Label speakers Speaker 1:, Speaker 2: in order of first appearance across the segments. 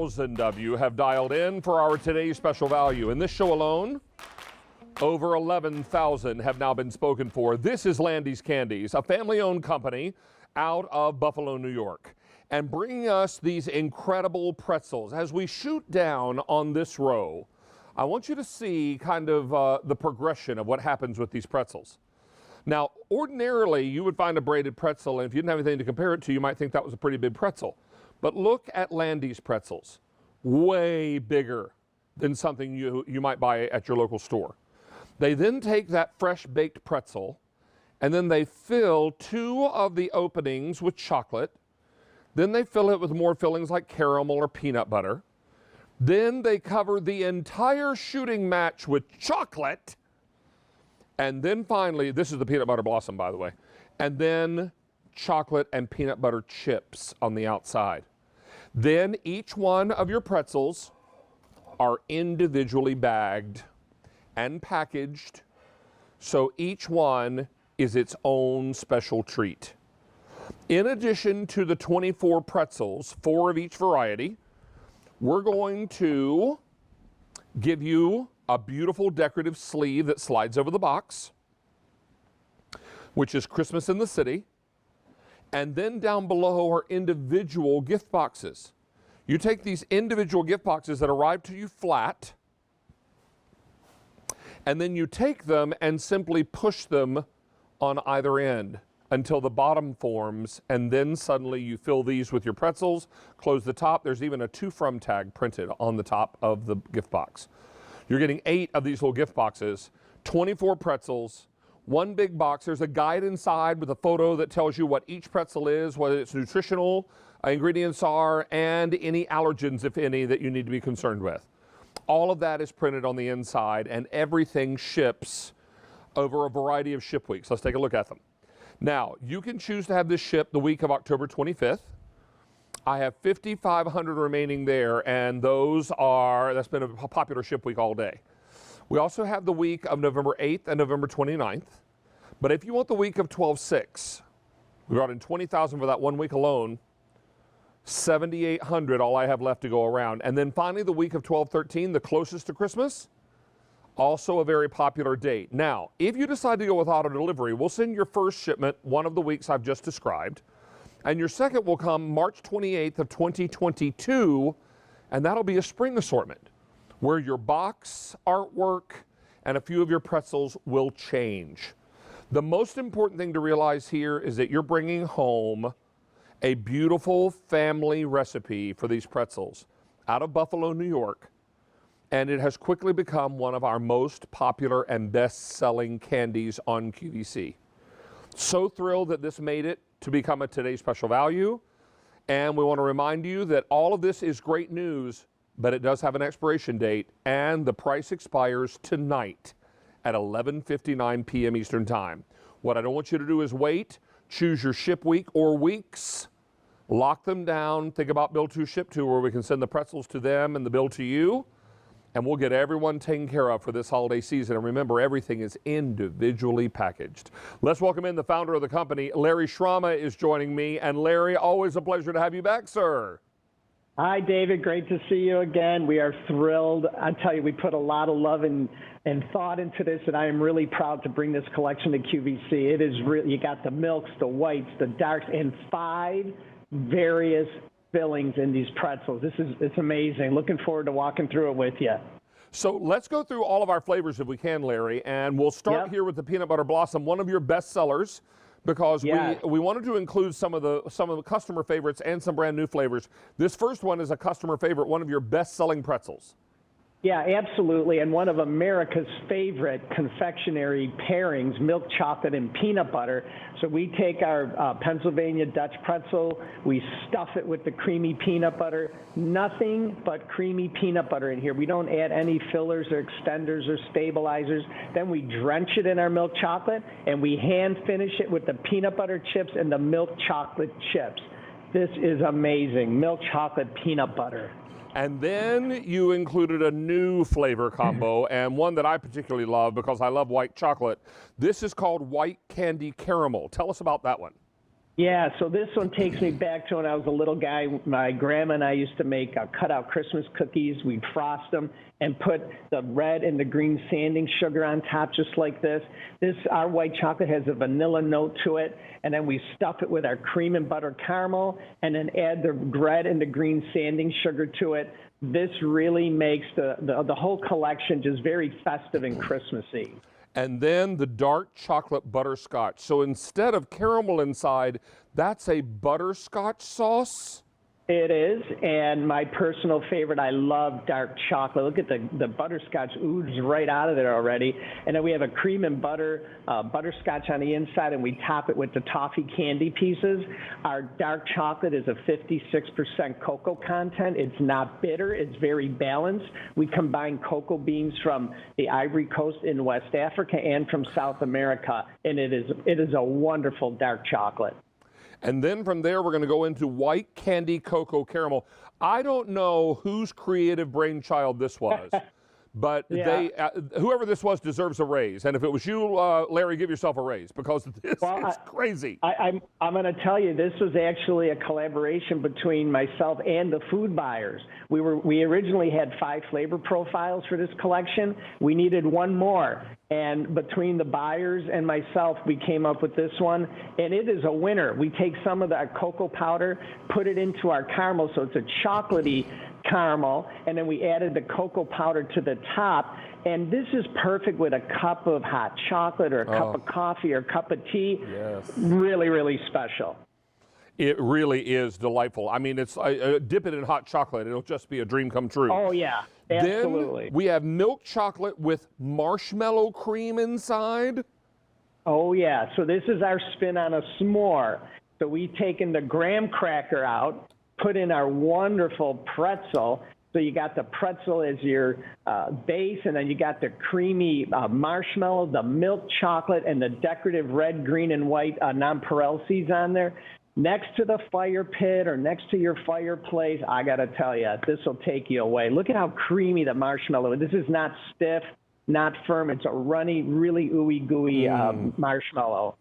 Speaker 1: Thousands of you have dialed in for our today's special value. In this show alone, over 11,000 have now been spoken for. This is Landies Candies, a family-owned company out of Buffalo, New York, and bringing us these incredible pretzels. As we shoot down on this row, I want you to see kind of the progression of what happens with these pretzels. Now, ordinarily, you would find a braided pretzel, and if you didn't have anything to compare it to, you might think that was a pretty big pretzel. But look at Landies pretzels, way bigger than something you might buy at your local store. They then take that fresh baked pretzel and then they fill two of the openings with chocolate. Then they fill it with more fillings like caramel or peanut butter. Then they cover the entire shooting match with chocolate. And then finally, this is the peanut butter blossom, by the way, and then chocolate and peanut butter chips on the outside. Then each one of your pretzels are individually bagged and packaged, so each one is its own special treat. In addition to the 24 pretzels, 4 of each variety, we're going to give you a beautiful decorative sleeve that slides over the box, which is Christmas in the City. And then down below are individual gift boxes. You take these individual gift boxes that arrive to you flat, and then you take them and simply push them on either end until the bottom forms, and then suddenly you fill these with your pretzels, close the top. There's even a to from tag printed on the top of the gift box. You're getting 8 of these little gift boxes, 24 pretzels, one big box. There's a guide inside with a photo that tells you what each pretzel is, what its nutritional ingredients are, and any allergens, if any, that you need to be concerned with. All of that is printed on the inside, and everything ships over a variety of ship weeks. Let's take a look at them. Now, you can choose to have this shipped the week of October 25th. I have 5,500 remaining there, and that's been a popular ship week all day. We also have the week of November 8th and November 29th. But if you want the week of 12/6, we brought in 20,000 for that 1 week alone, 7,800 all I have left to go around. And then finally the week of 12/13, the closest to Christmas, also a very popular date. Now, if you decide to go with auto delivery, we'll send your first shipment one of the weeks I've just described. And your second will come March 28th of 2022, and that'll be a spring assortment, where your box artwork and a few of your pretzels will change. The most important thing to realize here is that you're bringing home a beautiful family recipe for these pretzels out of Buffalo, New York, and it has quickly become one of our most popular and best-selling candies on QVC. So thrilled that this made it to become a today's special value, and we want to remind you that all of this is great news, but it does have an expiration date, and the price expires tonight at 11:59 p.m. Eastern Time. What I don't want you to do is wait. Choose your ship week or weeks. Lock them down. Think about bill to, ship to, where we can send the pretzels to them and the bill to you, and we'll get everyone taken care of for this holiday season. And remember, everything is individually packaged. Let's welcome in the founder of the company. Larry Schramma is joining me. And Larry, always a pleasure to have you back, sir.
Speaker 2: Hi, David. Great to see you again. We are thrilled. I tell you, we put a lot of love and thought into this, and I am really proud to bring this collection to QVC. It is really, you got the milks, the whites, the darks, and 5 various fillings in these pretzels. It's amazing. Looking forward to walking through it with you.
Speaker 1: So let's go through all of our flavors if we can, Larry, and we'll start here with the peanut butter blossom, one of your best sellers, because we wanted to include some of the customer favorites and some brand new flavors. This first one is a customer favorite, one of your best-selling pretzels.
Speaker 2: Yeah, absolutely. And one of America's favorite confectionery pairings, milk chocolate and peanut butter. So we take our Pennsylvania Dutch pretzel, we stuff it with the creamy peanut butter, nothing but creamy peanut butter in here. We don't add any fillers or extenders or stabilizers. Then we drench it in our milk chocolate, and we hand finish it with the peanut butter chips and the milk chocolate chips. This is amazing, milk chocolate peanut butter.
Speaker 1: And then you included a new flavor combo, and one that I particularly love because I love white chocolate. This is called White Candy Caramel. Tell us about that one.
Speaker 2: Yeah, so this one takes me back to when I was a little guy. My grandma and I used to make cut-out Christmas cookies. We'd frost them and put the red and the green sanding sugar on top, just like this. Our white chocolate has a vanilla note to it, and then we stuff it with our cream and butter caramel, and then add the red and the green sanding sugar to it. This really makes the whole collection just very festive and Christmassy.
Speaker 1: And then the dark chocolate butterscotch. So instead of caramel inside, that's a butterscotch sauce?
Speaker 2: It is, and my personal favorite, I love dark chocolate. Look at the butterscotch oozes right out of there already. And then we have a cream and butter butterscotch on the inside, and we top it with the toffee candy pieces. Our dark chocolate is a 56% cocoa content. It's not bitter. It's very balanced. We combine cocoa beans from the Ivory Coast in West Africa and from South America, and it is a wonderful dark chocolate.
Speaker 1: And then from there, we're going to go into white candy cocoa caramel. I don't know whose creative brainchild this was, but
Speaker 2: Yeah.
Speaker 1: whoever this was deserves a raise. And if it was you, Larry, give yourself a raise because this is crazy.
Speaker 2: I'm going to tell you, this was actually a collaboration between myself and the food buyers. We originally had 5 flavor profiles for this collection. We needed one more. And between the buyers and myself, we came up with this one, and it is a winner. We take some of our cocoa powder, put it into our caramel, so it's a chocolatey caramel, and then we added the cocoa powder to the top. And this is perfect with a cup of hot chocolate or a cup of coffee or a cup of tea.
Speaker 1: Yes.
Speaker 2: Really, really special.
Speaker 1: It really is delightful. I mean, it's dip it in hot chocolate. It'll just be a dream come true.
Speaker 2: Oh, yeah, absolutely.
Speaker 1: Then we have milk chocolate with marshmallow cream inside.
Speaker 2: Oh, yeah. So this is our spin on a s'more. So we've taken the graham cracker out, put in our wonderful pretzel. So you got the pretzel as your base, and then you got the creamy marshmallow, the milk chocolate, and the decorative red, green, and white nonpareil seeds on there. Next to the fire pit or next to your fireplace, I got to tell you, this will take you away. Look at how creamy the marshmallow is. This is not stiff, not firm. It's a runny, really ooey gooey marshmallow.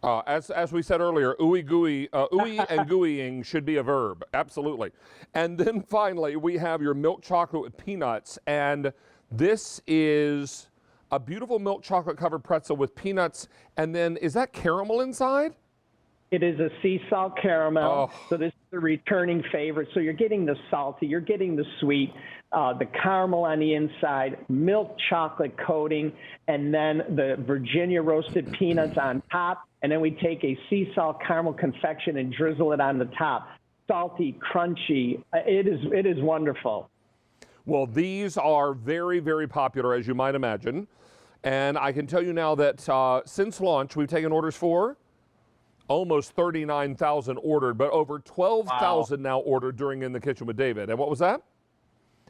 Speaker 1: As we said earlier, ooey gooey, ooey and gooeying should be a verb. Absolutely. And then finally, we have your milk chocolate with peanuts. And this is a beautiful milk chocolate covered pretzel with peanuts. And then is that caramel inside?
Speaker 2: It is a sea salt caramel, so this is a returning favorite. So you're getting the salty, you're getting the sweet, the caramel on the inside, milk chocolate coating, and then the Virginia roasted peanuts on top. And then we take a sea salt caramel confection and drizzle it on the top. Salty, crunchy. It is wonderful.
Speaker 1: Well, these are very, very popular, as you might imagine. And I can tell you now that since launch, we've taken orders for almost 39,000 ordered, but over 12,000 now ordered during In the Kitchen with David. And what was that?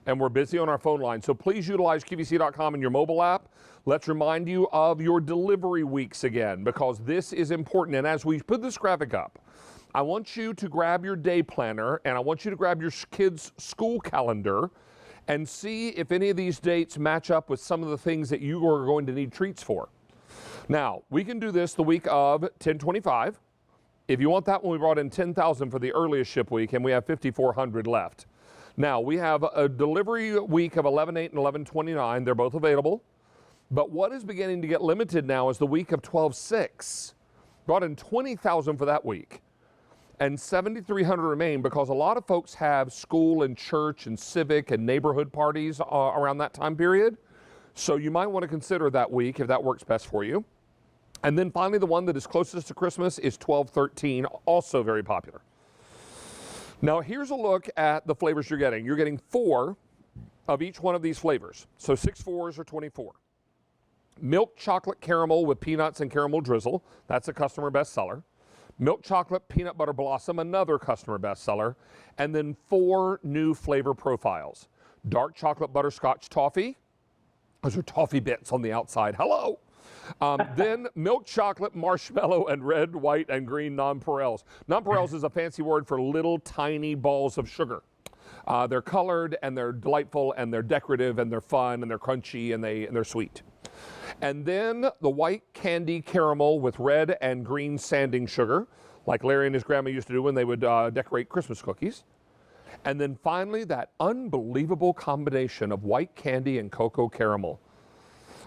Speaker 1: And we're busy on our phone line. So please utilize QVC.com in your mobile app. Let's remind you of your delivery weeks again, because this is important. And as we put this graphic up, I want you to grab your day planner and I want you to grab your kids' school calendar and see if any of these dates match up with some of the things that you are going to need treats for. Now, we can do this the week of 10/25. If you want that one, we brought in 10,000 for the earliest ship week, and we have 5,400 left. Now, we have a delivery week of 11/8 and 11/29. They're both available. But what is beginning to get limited now is the week of 12/6. Brought in 20,000 for that week. And 7,300 remain because a lot of folks have school and church and civic and neighborhood parties around that time period. So you might want to consider that week if that works best for you. And then finally, the one that is closest to Christmas is 12/13, also very popular. Now, here's a look at the flavors you're getting. You're getting 4 of each one of these flavors. So 6 4s are 24. Milk chocolate caramel with peanuts and caramel drizzle. That's a customer bestseller. Milk chocolate peanut butter blossom, another customer bestseller. And then 4 new flavor profiles. Dark chocolate butterscotch toffee. Those are toffee bits on the outside. Hello. Then milk chocolate, marshmallow, and red, white, and green nonpareils. Nonpareils is a fancy word for little tiny balls of sugar. They're colored, and they're delightful, and they're decorative, and they're fun, and they're crunchy, and they're sweet. And then the white candy caramel with red and green sanding sugar. like Larry and his grandma used to do when they would decorate Christmas cookies. And then finally, that unbelievable combination of white candy and cocoa caramel.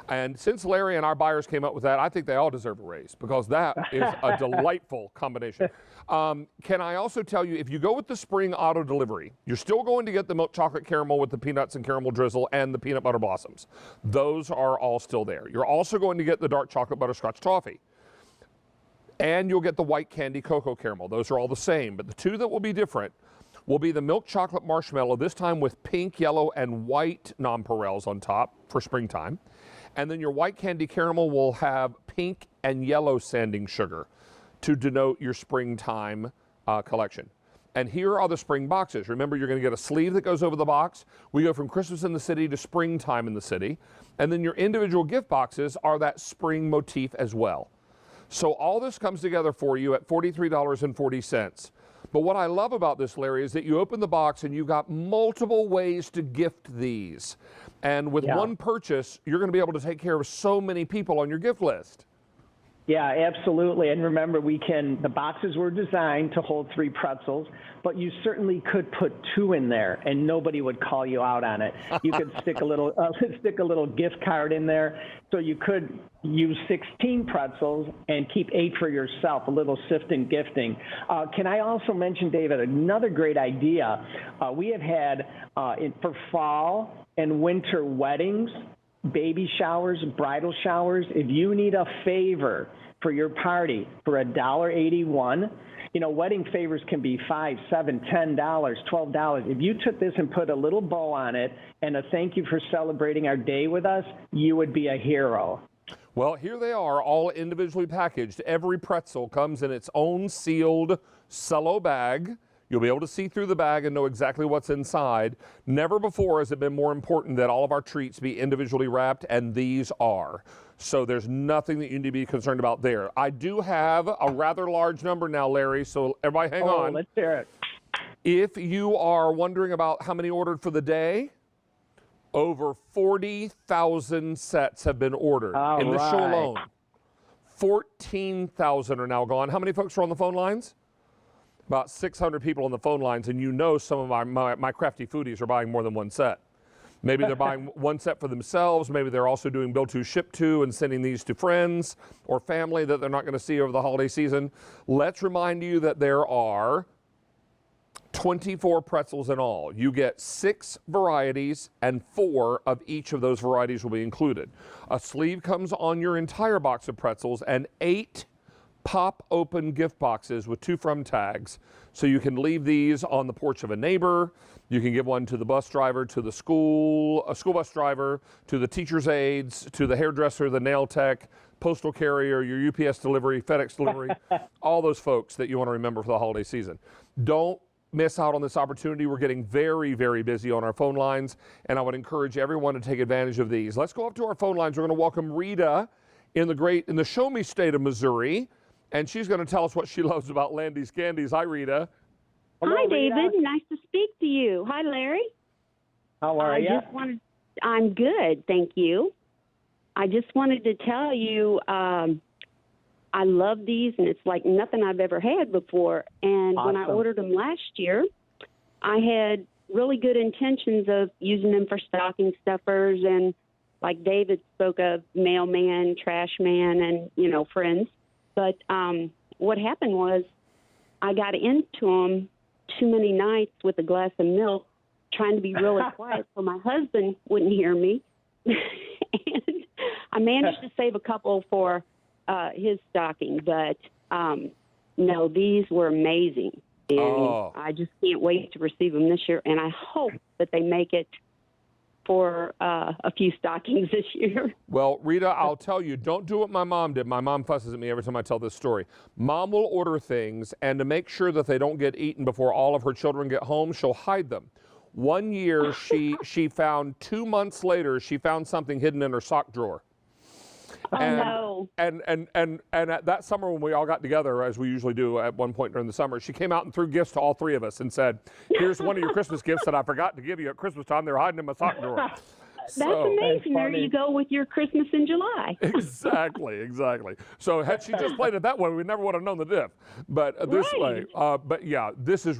Speaker 1: And since Larry and our buyers came up with that, I think they all deserve a raise because that is a delightful combination. Can I also tell you, if you go with the spring auto delivery, you're still going to get the milk chocolate caramel with the peanuts and caramel drizzle and the peanut butter blossoms. Those are all still there. You're also going to get the dark chocolate butterscotch toffee. And you'll get the white candy cocoa caramel. Those are all the same, but the two that will be different will be the milk chocolate marshmallow, this time with pink, yellow, and white nonpareils on top for springtime. And then your white candy caramel will have pink and yellow sanding sugar to denote your springtime collection. And here are the spring boxes. Remember, you're going to get a sleeve that goes over the box. We go from Christmas in the city to springtime in the city. And then your individual gift boxes are that spring motif as well. So all this comes together for you at $43.40. But what I love about this, Larry, is that you open the box and you've got multiple ways to gift these. And with one purchase, you're going to be able to take care of so many people on your gift list.
Speaker 2: Yeah, absolutely. And remember, the boxes were designed to hold 3 pretzels, but you certainly could put 2 in there and nobody would call you out on it. You could stick a little gift card in there. So you could use 16 pretzels and keep 8 for yourself, a little sift and gifting. Can I also mention, David, another great idea? We have had for fall and winter weddings, baby showers, bridal showers, if you need a favor for your party for $1.81, wedding favors can be $5, $7, $10, $12. If you took this and put a little bow on it and a thank you for celebrating our day with us, you would be a hero.
Speaker 1: Well, here they are, all individually packaged. Every pretzel comes in its own sealed cello bag. You'll be able to see through the bag and know exactly what's inside. Never before has it been more important that all of our treats be individually wrapped, and these are. So there's nothing that you need to be concerned about there. I do have a rather large number now, Larry, so everybody hang on.
Speaker 2: Let's hear it.
Speaker 1: If you are wondering about how many ordered for the day, over 40,000 sets have been ordered in the show alone. 14,000 are now gone. How many folks are on the phone lines? About 600 people on the phone lines, and some of my crafty foodies are buying more than one set. Maybe they're buying one set for themselves. Maybe they're also doing build to, ship to, and sending these to friends or family that they're not going to see over the holiday season. Let's remind you that there are 24 pretzels in all. You get 6 varieties, and 4 of each of those varieties will be included. A sleeve comes on your entire box of pretzels, and 8 pop-open gift boxes with 2 from tags. So you can leave these on the porch of a neighbor. You can give one to the bus driver, to the school bus driver, to the teacher's aides, to the hairdresser, the nail tech, postal carrier, your UPS delivery, FedEx delivery, all those folks that you want to remember for the holiday season. Don't miss out on this opportunity. We're getting very, very busy on our phone lines, and I would encourage everyone to take advantage of these. Let's go up to our phone lines. We're going to welcome Rita in the show me state of Missouri. And she's going to tell us what she loves about Landies Candies. Hi, Rita.
Speaker 3: Hello, hi, David. Rita. Nice to speak to you. Hi, Larry.
Speaker 2: How are you?
Speaker 3: I'm good, thank you. I just wanted to tell you I love these, and it's like nothing I've ever had before. And when I ordered them last year, I had really good intentions of using them for stocking stuffers and, like David spoke of, mailman, trash man, and, friends. But what happened was I got into them too many nights with a glass of milk, trying to be really quiet so my husband wouldn't hear me. And I managed to save a couple for his stocking. But, no, these were amazing. And I just can't wait to receive them this year. And I hope that they make it for a few stockings this year.
Speaker 1: Well, Rita, I'll tell you, don't do what my mom did. My mom fusses at me every time I tell this story. Mom will order things, and to make sure that they don't get eaten before all of her children get home, she'll hide them. One year, she found 2 months later, she found something hidden in her sock drawer.
Speaker 3: No.
Speaker 1: And at that summer when we all got together, as we usually do at one point during the summer, she came out and threw gifts to all 3 of us and said, here's one of your Christmas gifts that I forgot to give you at Christmas time. They're hiding in my sock drawer.
Speaker 3: That's amazing. There you go with your Christmas in July.
Speaker 1: Exactly. So had she just played it that way, we never would have known the diff. But this way, but yeah, this is